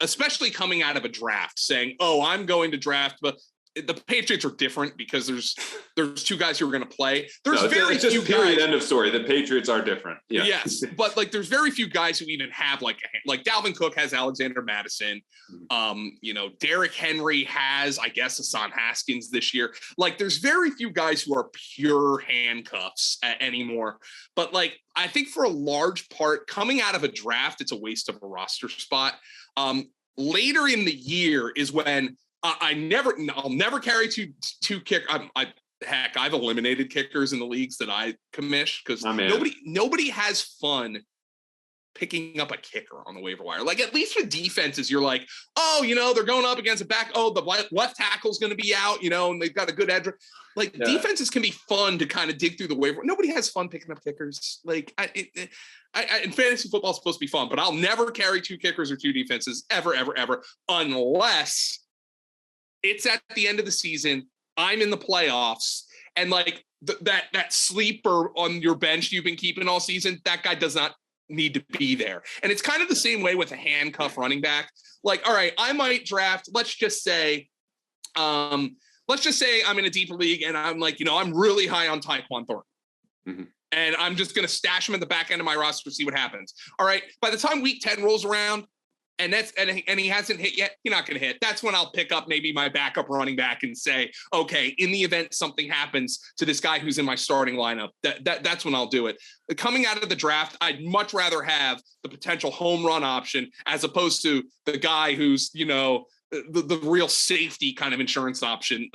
especially coming out of a draft saying, oh, I'm going to draft, but the Patriots are different because there's two guys who are going to play. There's very few period, guys. End of story. The Patriots are different. Yeah. Yes, but like there's very few guys who even have like Dalvin Cook has Alexander Madison. Derrick Henry has, I guess, Hassan Haskins this year. Like there's very few guys who are pure handcuffs anymore. But like I think for a large part, coming out of a draft, it's a waste of a roster spot. Later in the year is when I'll never carry two kick. I've eliminated kickers in the leagues that I commish because nobody has fun picking up a kicker on the waiver wire. Like at least with defenses, you're like, oh, they're going up against a back. Oh, the left tackle's going to be out, and they've got a good edge. Like defenses can be fun to kind of dig through the waiver. Nobody has fun picking up kickers. Like and fantasy football is supposed to be fun, but I'll never carry two kickers or two defenses ever, unless it's at the end of the season, I'm in the playoffs, and like that sleeper on your bench you've been keeping all season, that guy does not need to be there. And it's kind of the same way with a handcuff running back. Like, all right, I might draft, let's just say I'm in a deeper league and I'm like, I'm really high on Tyquan Thornton. Mm-hmm. And I'm just going to stash him at the back end of my roster to see what happens. All right, by the time week 10 rolls around, and he hasn't hit yet, you're not going to hit. That's when I'll pick up maybe my backup running back and say, okay, in the event something happens to this guy who's in my starting lineup, that's when I'll do it. Coming out of the draft, I'd much rather have the potential home run option as opposed to the guy who's, the real safety kind of insurance option.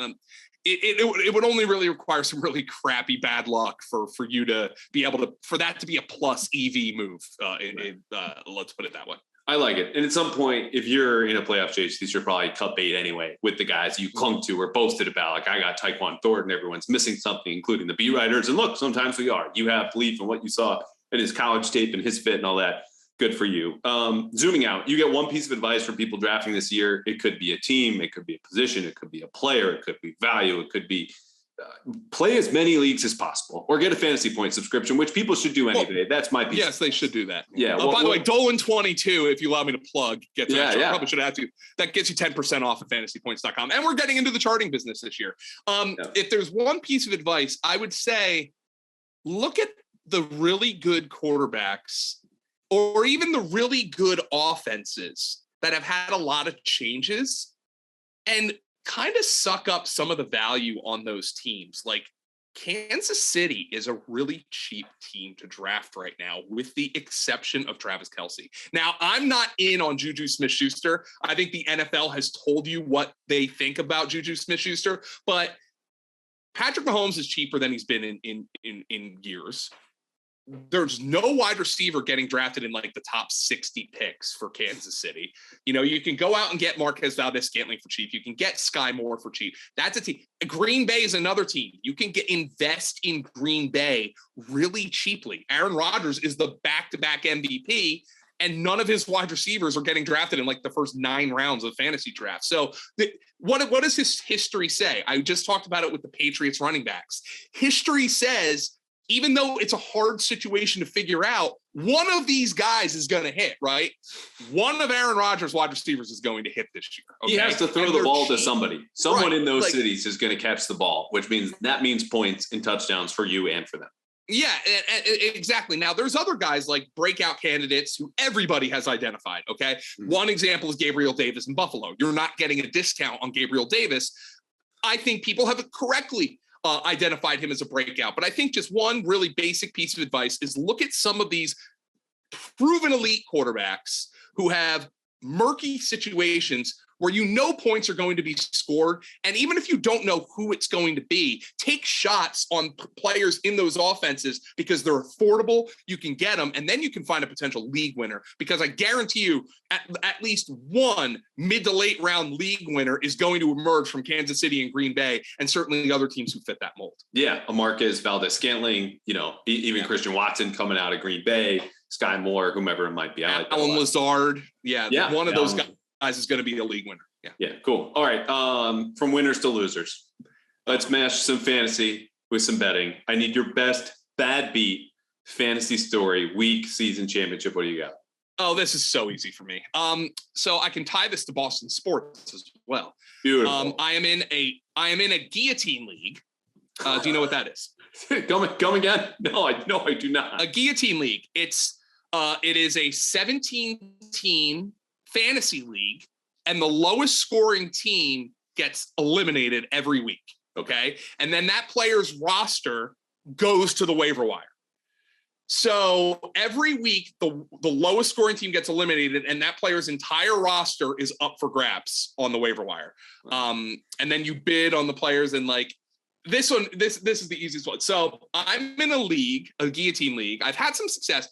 It would only really require some really crappy bad luck for you to be able to, for that to be a plus EV move. Let's put it that way. I like it. And at some point, if you're in a playoff chase, these are probably cut bait anyway with the guys you clung to or boasted about. Like I got Tyquan Thornton, everyone's missing something, including the beat writers. And look, sometimes we are. You have belief in what you saw in his college tape and his fit and all that. Good for you. Zooming out, you get one piece of advice for people drafting this year. It could be a team. It could be a position. It could be a player. It could be value. It could be play as many leagues as possible or get a fantasy point subscription, which people should do anyway. That's my piece. Yes, they should do that. Yeah. By the way, Dolan 22, if you allow me to plug, gets probably should have to. That gets you 10% off at fantasypoints.com. And we're getting into the charting business this year. If there's one piece of advice, I would say look at the really good quarterbacks or even the really good offenses that have had a lot of changes and kind of suck up some of the value on those teams. Like Kansas City is a really cheap team to draft right now, with the exception of Travis Kelce. Now, I'm not in on Juju Smith-Schuster. I think the NFL has told you what they think about Juju Smith-Schuster, but Patrick Mahomes is cheaper than he's been in years. There's no wide receiver getting drafted in like the top 60 picks for Kansas City. You can go out and get Marquez Valdez-Scantling for cheap. You can get Sky Moore for cheap. That's a team. Green Bay is another team. You can invest in Green Bay really cheaply. Aaron Rodgers is the back-to-back MVP, and none of his wide receivers are getting drafted in like the first 9 rounds of fantasy draft. So what does his history say? I just talked about it with the Patriots running backs. History says, even though it's a hard situation to figure out, one of these guys is going to hit, right? One of Aaron Rodgers' wide receivers is going to hit this year. Okay? He has to throw the ball to somebody. Someone in those cities is going to catch the ball, which means points and touchdowns for you and for them. Yeah, exactly. Now, there's other guys like breakout candidates who everybody has identified, okay? Mm-hmm. One example is Gabriel Davis in Buffalo. You're not getting a discount on Gabriel Davis. I think people have correctly identified him as a breakout. But I think just one really basic piece of advice is look at some of these proven elite quarterbacks who have murky situations where points are going to be scored. And even if you don't know who it's going to be, take shots on players in those offenses because they're affordable. You can get them, and then you can find a potential league winner, because I guarantee you at least one mid to late round league winner is going to emerge from Kansas City and Green Bay, and certainly the other teams who fit that mold. Yeah, a Marquez Valdez-Scantling, even Christian Watson coming out of Green Bay, Sky Moore, whomever it might be. I like Alan Lazard. Yeah, one of those guys is going to be a league winner. Yeah, cool. All right. From winners to losers, let's mash some fantasy. with some betting. I need your best bad beat fantasy story, week, season, championship. What do you got? Oh, this is so easy for me. So I can tie this to Boston sports as well. Beautiful. I am in a guillotine league. Do you know what that is? Come again? No, I do not. A guillotine league. It is a 17-team fantasy league, and the lowest scoring team gets eliminated every week. Okay. And then that player's roster goes to the waiver wire. So every week, the lowest scoring team gets eliminated, and that player's entire roster is up for grabs on the waiver wire. And then you bid on the players, and like this is the easiest one. So I'm in a league, a guillotine league. I've had some success.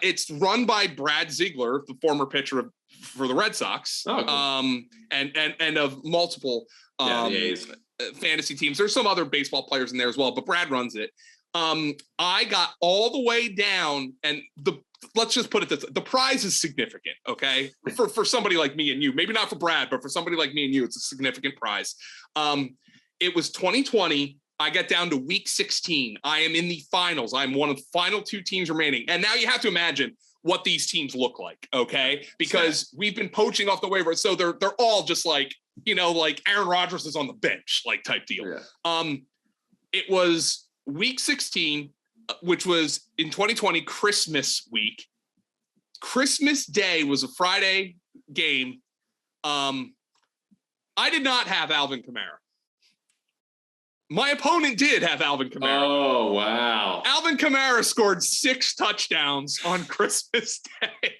It's run by Brad Ziegler, the former pitcher for the Red Sox, and of multiple fantasy teams. There's some other baseball players in there as well, but Brad runs it. I got all the way down, and let's just put it this: the prize is significant. Okay, for somebody like me and you, maybe not for Brad, but for somebody like me and you, it's a significant prize. It was 2020. I get down to week 16. I am in the finals. I'm one of the final 2 teams remaining, and now you have to imagine what these teams look like. Okay, because we've been poaching off the waiver, so they're all just like like Aaron Rodgers is on the bench, like type deal. Yeah. It was week 16, which was in 2020, Christmas week. Christmas Day was a Friday game. I did not have Alvin Kamara. My opponent did have Alvin Kamara. Oh, wow. Alvin Kamara scored 6 touchdowns on Christmas Day.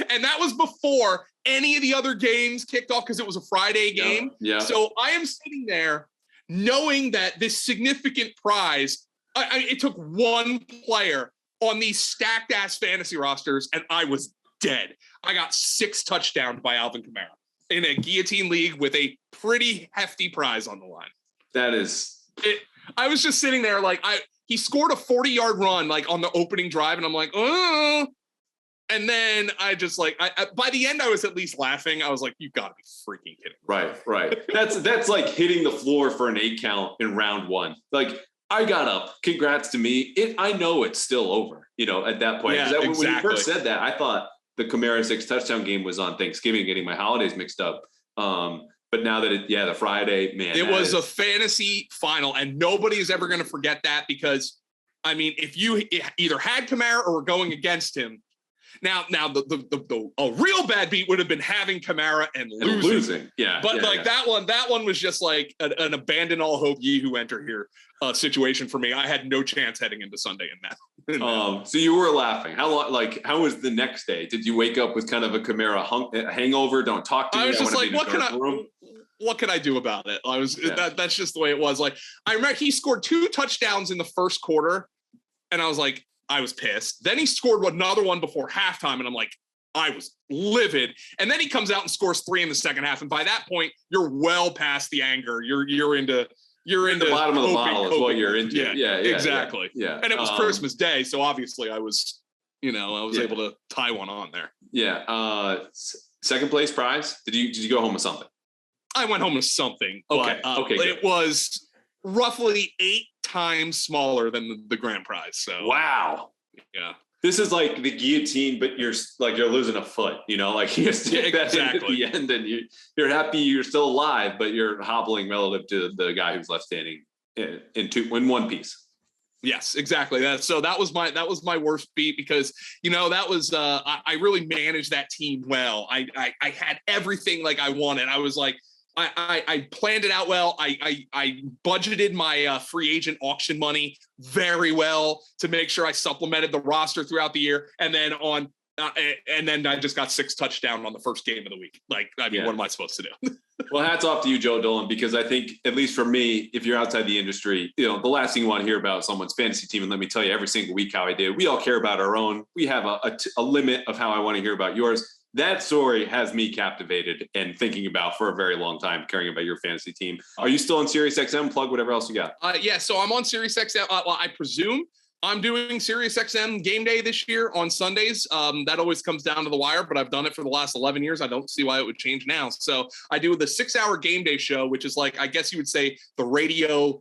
And that was before any of the other games kicked off because it was a Friday game. Yeah. So I am sitting there knowing that this significant prize, it took one player on these stacked ass fantasy rosters, and I was dead. I got 6 touchdowns by Alvin Kamara in a guillotine league with a pretty hefty prize on the line. That is it. I was just sitting there like he scored a 40-yard run like on the opening drive, and I'm like, oh. And then I just like, by the end, I was at least laughing. I was like, you gotta be freaking kidding me. Right. That's like hitting the floor for an 8 count in round 1. Like, I got up. Congrats to me. I know it's still over, at that point. Yeah, exactly. When you first said that, I thought the Kamara 6 touchdown game was on Thanksgiving, getting my holidays mixed up. But now that the Friday, man. It was a fantasy final, and nobody is ever going to forget that because, I mean, if you either had Kamara or were going against him, Now, a real bad beat would have been having Kamara and losing. Yeah. But that one was just like an abandon all hope ye who enter here situation for me. I had no chance heading into Sunday in that. So you were laughing. How was the next day? Did you wake up with kind of a Kamara hangover? Don't talk to me. I was just like, what can I do about it? That's just the way it was. Like, I remember he scored 2 touchdowns in the first quarter, and I was like, I was pissed. Then he scored another one before halftime, and I'm like, I was livid. And then he comes out and scores 3 in the second half, and by that point, you're well past the anger. You're into the bottom of the bottle is what you're into. Yeah, exactly. Yeah. And it was Christmas Day, so obviously I was able to tie one on there. Yeah. Second place prize. Did you go home with something? I went home with something. Okay. But it was roughly 8 times smaller than the grand prize. So wow. Yeah. This is like the guillotine, but you're losing a foot, like you stick that in at the end, and you're happy you're still alive, but you're hobbling relative to the guy who's left standing in one piece. Yes, exactly. That was my worst beat because that was I really managed that team well. I had everything like I wanted. I was like, I planned it out well. I budgeted my free agent auction money very well to make sure I supplemented the roster throughout the year. And then I just got 6 touchdowns on the first game of the week. What am I supposed to do? Well, hats off to you, Joe Dolan, because I think, at least for me, if you're outside the industry, the last thing you want to hear about is someone's fantasy team. And let me tell you every single week how I did. We all care about our own. We have a limit of how I want to hear about yours. That story has me captivated and thinking about for a very long time, caring about your fantasy team. Are you still on SiriusXM? Plug whatever else you got. Yeah, so I'm on SiriusXM. I presume I'm doing SiriusXM game day this year on Sundays. That always comes down to the wire, but I've done it for the last 11 years. I don't see why it would change now. So I do the 6-hour game day show, which is like, I guess you would say the radio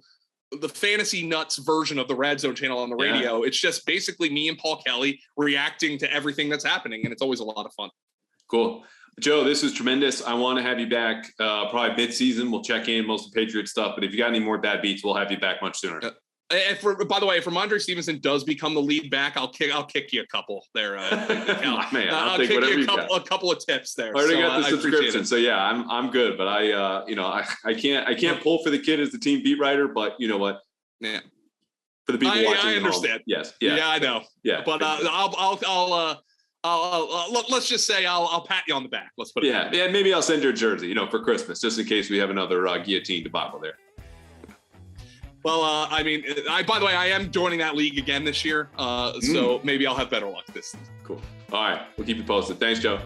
the Fantasy Nuts version of the Red Zone channel on the radio. It's just basically me and Paul Kelly reacting to everything that's happening, and it's always a lot of fun. Cool. Joe, this is tremendous. I want to have you back probably mid-season. We'll check in most of Patriot stuff, but if you got any more bad beats, we'll have you back much sooner. By the way, if Rhamondre Stevenson does become the lead back, I'll kick you a couple there. Man, I'll take kick whatever you you got. a couple of tips there. I already got the I subscription, so yeah, I'm good. But I can't pull for the kid as the team beat writer. But you know what? Yeah. For the people watching, I understand. Home, yes. Yeah, I know. Yeah. But I'll let's just say I'll pat you on the back. Let's put it. Yeah. Maybe I'll send you a jersey, for Christmas, just in case we have another guillotine debacle there. Well, by the way, I am joining that league again this year, so maybe I'll have better luck this season. Cool. All right, we'll keep you posted. Thanks, Joe.